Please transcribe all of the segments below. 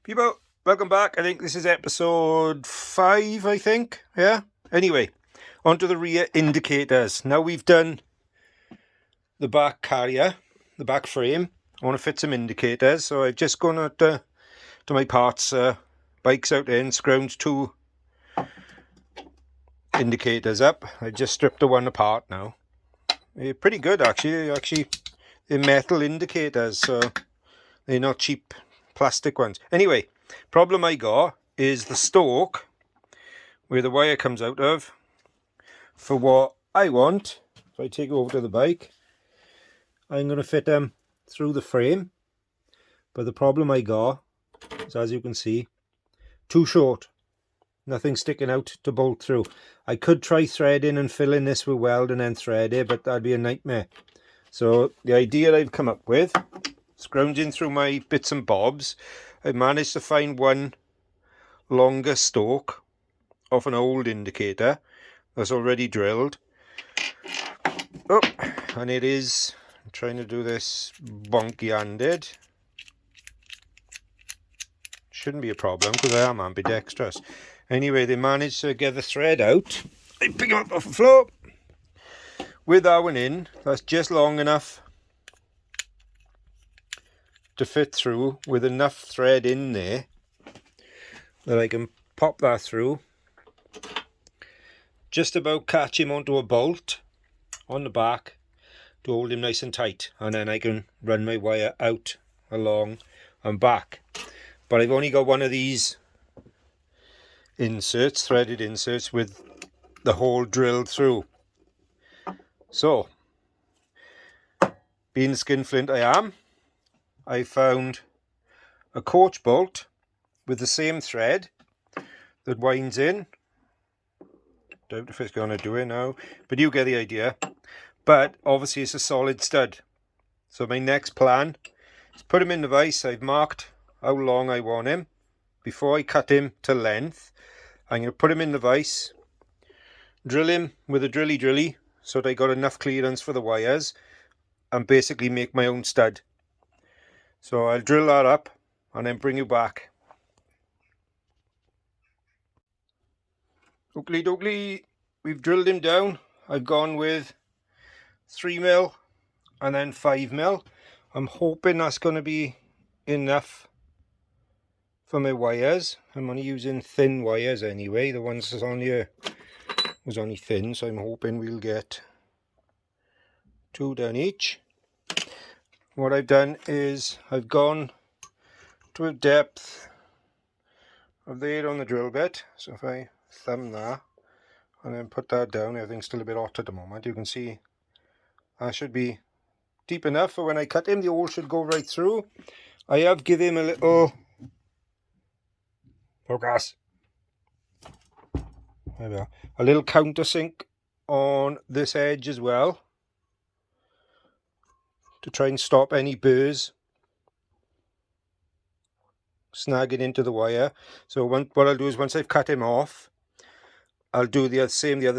People, welcome back. I think this is episode 5, I think. Yeah? Anyway, onto the rear indicators. Now we've done the back carrier, the back frame. I want to fit some indicators, so I've just gone out to my parts bikes out there and scrounged 2 indicators up. I just stripped the one apart now. They're pretty good actually. They're metal indicators, so they're not cheap plastic ones. Anyway, problem I got is the stalk where the wire comes out of for what I want. If I take it over to the bike, I'm going to fit them through the frame, but the problem I got is, as you can see, too short. Nothing sticking out to bolt through. I could try threading and filling this with weld and then thread it, but that'd be a nightmare. So the idea I've come up with, scrounging through my bits and bobs, I managed to find one longer stalk off an old indicator that's already drilled. Oh, and it is, I'm trying to do this bonky handed. Shouldn't be a problem because I am ambidextrous. Anyway, they managed to get the thread out. I pick them up off the floor with that one in. That's just long enough to fit through, with enough thread in there that I can pop that through, just about catch him onto a bolt on the back to hold him nice and tight, and then I can run my wire out, along and back. But I've only got one of these inserts, threaded inserts with the hole drilled through. So, being the skinflint I am, I found a coach bolt with the same thread that winds in. Doubt if it's going to do it now, but you get the idea. But obviously it's a solid stud. So my next plan is put him in the vise. I've marked how long I want him. Before I cut him to length, I'm going to put him in the vise, drill him with a drilly so that I got enough clearance for the wires, and basically make my own stud. So I'll drill that up and then bring you back. Oakley dokley, we've drilled him down. I've gone with 3mm and then 5mm. I'm hoping that's going to be enough for my wires. I'm only using thin wires anyway. The ones that's on here was only thin, so I'm hoping we'll get 2 done each. What I've done is I've gone to a depth of there on the drill bit. So if I thumb that and then put that down, everything's still a bit hot at the moment. You can see that should be deep enough for when I cut him, the hole should go right through. I have given him a little focus. There we are. A little countersink on this edge as well, to try and stop any burrs snagging into the wire. So what I'll do is, once I've cut him off, I'll do the other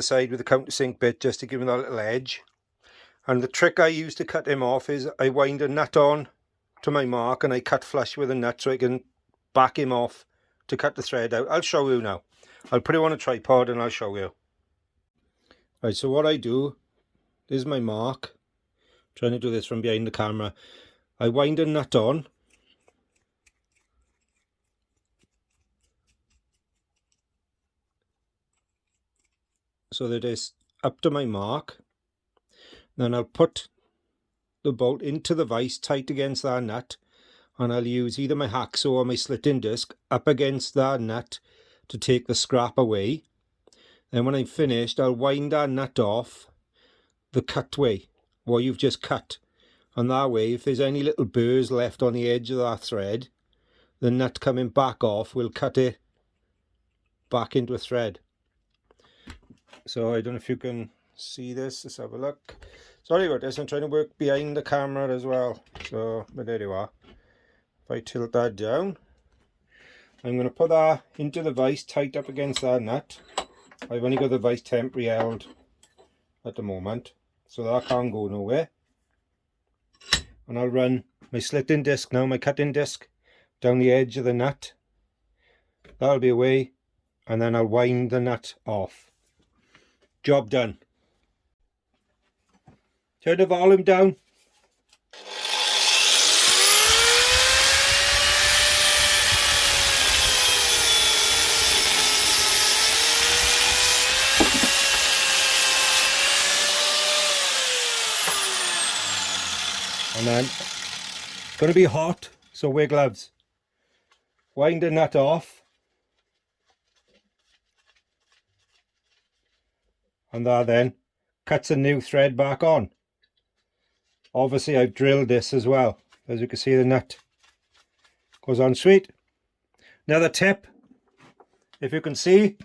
side with the countersink bit, just to give him that little edge. And the trick I use to cut him off is I wind a nut on to my mark and I cut flush with a nut so I can back him off to cut the thread out. I'll show you now. I'll put it on a tripod and I'll show you. Right, so what I do, this is my mark. Trying to do this from behind the camera. I wind a nut on, so that it's up to my mark. Then I'll put the bolt into the vise tight against that nut, and I'll use either my hacksaw or my slitting disc up against that nut to take the scrap away. Then when I'm finished, I'll wind that nut off the cut way, what you've just cut, and that way, if there's any little burrs left on the edge of that thread, the nut coming back off will cut it back into a thread. So I don't know if you can see this. Let's have a look. Sorry about this, I'm trying to work behind the camera as well. So, but there you are. If I tilt that down, I'm going to put that into the vise tight up against that nut. I've only got the vise temporary held at the moment, so that can't go nowhere. And I'll run my slitting disc now, my cutting disc, down the edge of the nut That'll be away, and then I'll wind the nut off. Job done. Turn the volume down. And then it's going to be hot, so wear gloves. Wind the nut off. And that then cuts a new thread back on. Obviously I've drilled this as well. As you can see, the nut goes on sweet. Another tip, if you can see,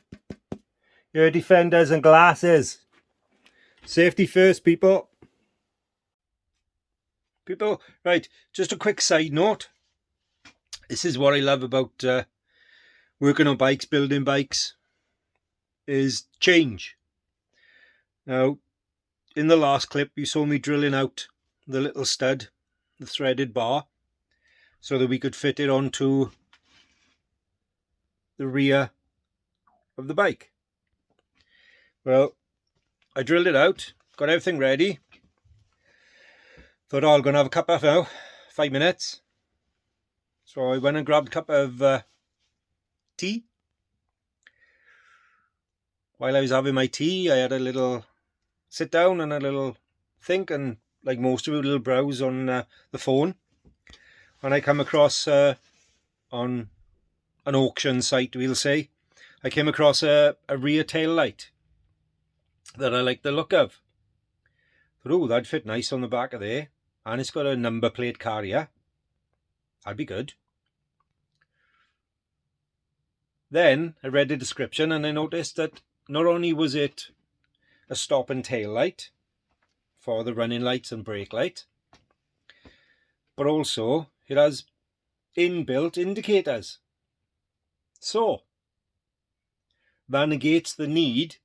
your defenders and glasses. Safety first, people. Right, just a quick side note. This is what I love about working on bikes, building bikes, is change. Now, in the last clip, you saw me drilling out the little stud, the threaded bar, so that we could fit it onto the rear of the bike. Well, I drilled it out, got everything ready. Thought, oh, I'm going to have a cup of now, 5 minutes. So I went and grabbed a cup of tea. While I was having my tea, I had a little sit down and a little think, and like most of you, a little browse on the phone. And I come across on an auction site, we'll say, I came across a rear tail light that I like the look of. Thought, oh, that'd fit nice on the back of there. And it's got a number plate carrier. That'd be good. Then I read the description and I noticed that not only was it a stop and tail light for the running lights and brake light, but also it has inbuilt indicators. So that negates the need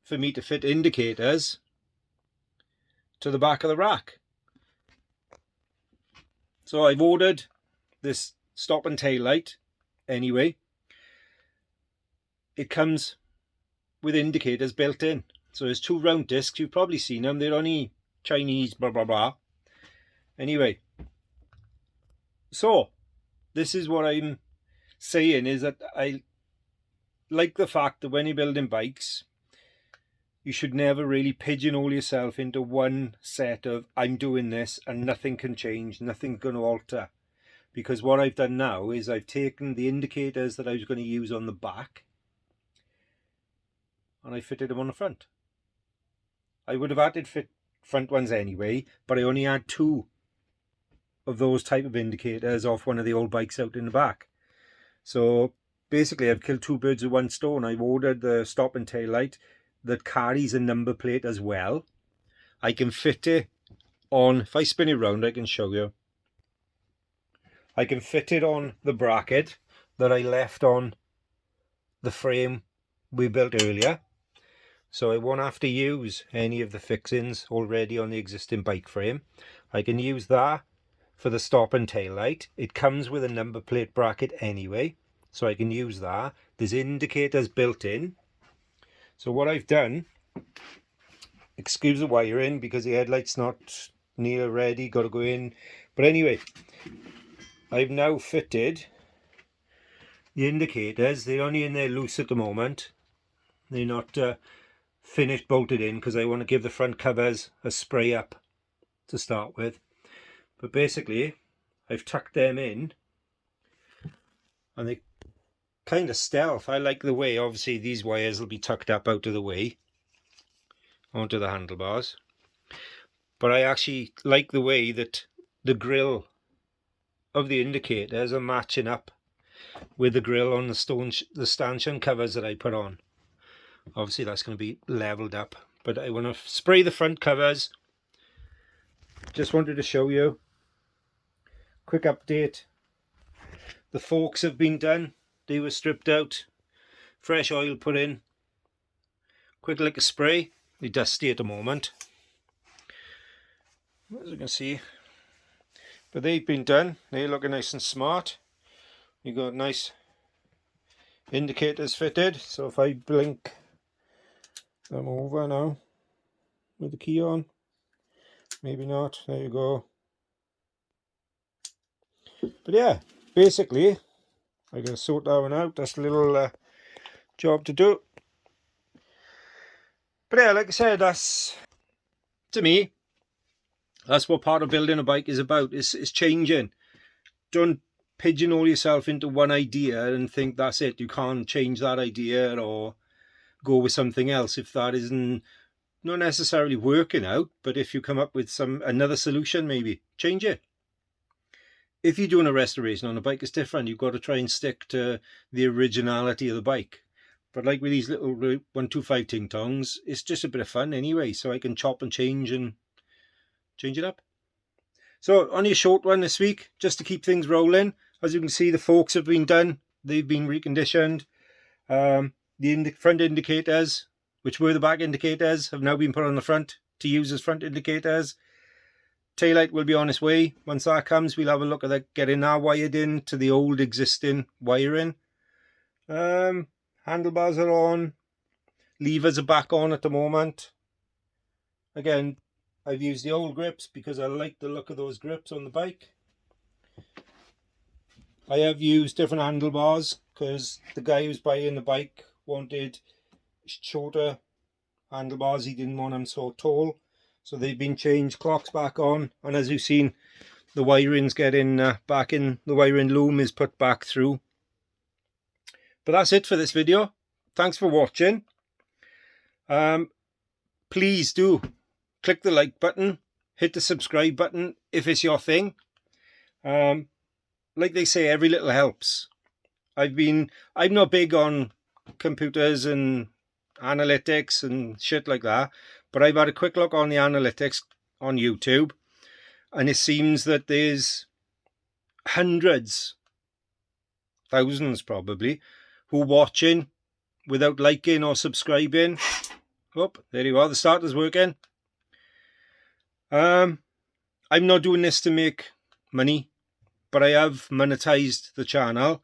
for me to fit indicators to the back of the rack. So I've ordered this stop and tail light anyway. It comes with indicators built in. So there's 2 round discs. You've probably seen them. They're only Chinese, blah, blah, blah. Anyway. So this is what I'm saying, is that I like the fact that when you're building bikes, you should never really pigeonhole yourself into one set of, I'm doing this and nothing can change, nothing's going to alter. Because what I've done now is I've taken the indicators that I was going to use on the back and I fitted them on the front. I would have had to fit front ones anyway, but I only had 2 of those type of indicators off one of the old bikes out in the back. So basically I've killed 2 birds with 1 stone. I've ordered the stop and tail light that carries a number plate as well. I can fit it on, if I spin it round I can show you. I can fit it on the bracket that I left on the frame we built earlier. So I won't have to use any of the fixings already on the existing bike frame. I can use that for the stop and tail light. It comes with a number plate bracket anyway, so I can use that. There's indicators built in. So what I've done, excuse the wiring because the headlight's not near ready, got to go in. But anyway, I've now fitted the indicators. They're only in there loose at the moment. They're not finished bolted in because I want to give the front covers a spray up to start with. But basically, I've tucked them in and they kind of stealth. I like the way, obviously these wires will be tucked up out of the way onto the handlebars, but I actually like the way that the grill of the indicators are matching up with the grill on the stanchion covers that I put on. Obviously that's going to be leveled up, but I want to spray the front covers. Just wanted to show you, quick update, the forks have been done. They were stripped out, fresh oil put in, quick lick of spray. They're dusty at the moment, as you can see, but they've been done. They're looking nice and smart. You got nice indicators fitted, so if I blink them over now with the key on, maybe not, there you go. But yeah, basically I gotta sort that one out. That's a little job to do. But yeah, like I said, that's, to me, that's what part of building a bike is about. It's changing. Don't pigeonhole yourself into one idea and think that's it. You can't change that idea or go with something else if that isn't not necessarily working out. But if you come up with another solution, maybe change it. If you're doing a restoration on a bike, it's different. You've got to try and stick to the originality of the bike. But like with these little 125 ting tongs, it's just a bit of fun anyway. So I can chop and change it up. So only a short one this week, just to keep things rolling. As you can see, the forks have been done. They've been reconditioned. The front indicators, which were the back indicators, have now been put on the front to use as front indicators. Taillight will be on its way. Once that comes, we'll have a look at that, getting that wired in to the old existing wiring. Handlebars are on. Levers are back on at the moment. Again, I've used the old grips because I like the look of those grips on the bike. I have used different handlebars because the guy who's buying the bike wanted shorter handlebars. He didn't want them so tall. So they've been changed, clocks back on. And as you've seen, the wiring's getting back in. The wiring loom is put back through. But that's it for this video. Thanks for watching. Please do click the like button, hit the subscribe button if it's your thing. Like they say, every little helps. I'm not big on computers and analytics and shit like that, but I've had a quick look on the analytics on YouTube, and it seems that there's hundreds, thousands probably, who are watching without liking or subscribing. Oh, there you are, the starter's working. I'm not doing this to make money, but I have monetized the channel,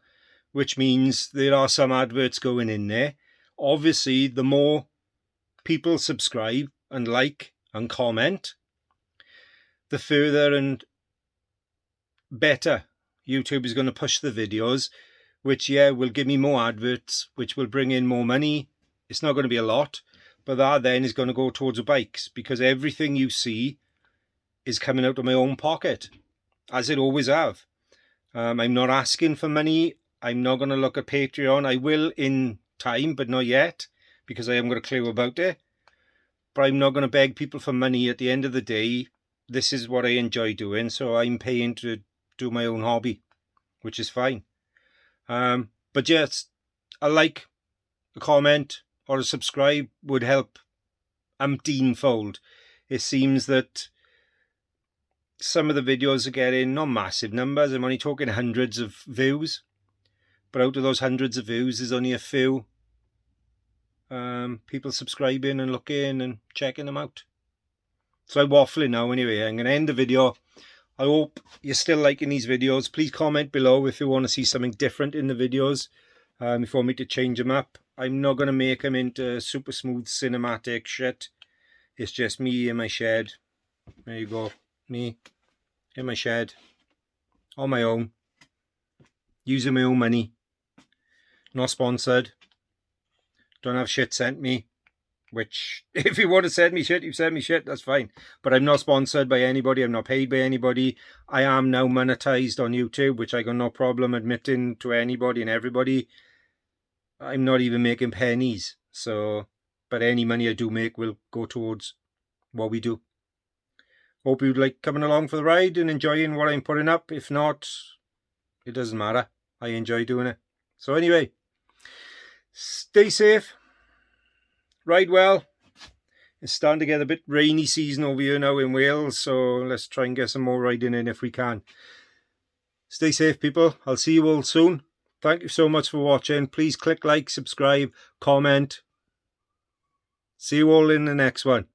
which means there are some adverts going in there. Obviously, the more people subscribe and like and comment, the further and better YouTube is going to push the videos, which, yeah, will give me more adverts, which will bring in more money. It's not going to be a lot, but that then is going to go towards the bikes, because everything you see is coming out of my own pocket, as it always have. I'm not asking for money. I'm not going to look at Patreon. I will in time, but not yet, because I haven't got a clue about it. But I'm not going to beg people for money. At the end of the day, this is what I enjoy doing, so I'm paying to do my own hobby, which is fine. But just a like, a comment, or a subscribe would help umpteenfold. It seems that some of the videos are getting not massive numbers. I'm only talking hundreds of views, but out of those hundreds of views, there's only a few people subscribing and looking and checking them out. So I'm waffling now anyway. I'm going to end the video. I hope you're still liking these videos. Please comment below if you want to see something different in the videos. If you want me to change them up. I'm not going to make them into super smooth cinematic shit. It's just me in my shed. There you go. Me in my shed. On my own. Using my own money. Not sponsored. Don't have shit sent me. Which, if you want to send me shit, you send me shit, that's fine. But I'm not sponsored by anybody. I'm not paid by anybody. I am now monetized on YouTube, which I got no problem admitting to anybody and everybody. I'm not even making pennies. So, but any money I do make will go towards what we do. Hope you like coming along for the ride and enjoying what I'm putting up. If not, it doesn't matter. I enjoy doing it. So anyway, stay safe. Ride well. It's starting to get a bit rainy season over here now in Wales, so let's try and get some more riding in if we can. Stay safe, people. I'll see you all soon. Thank you so much for watching. Please click like, subscribe, comment. See you all in the next one.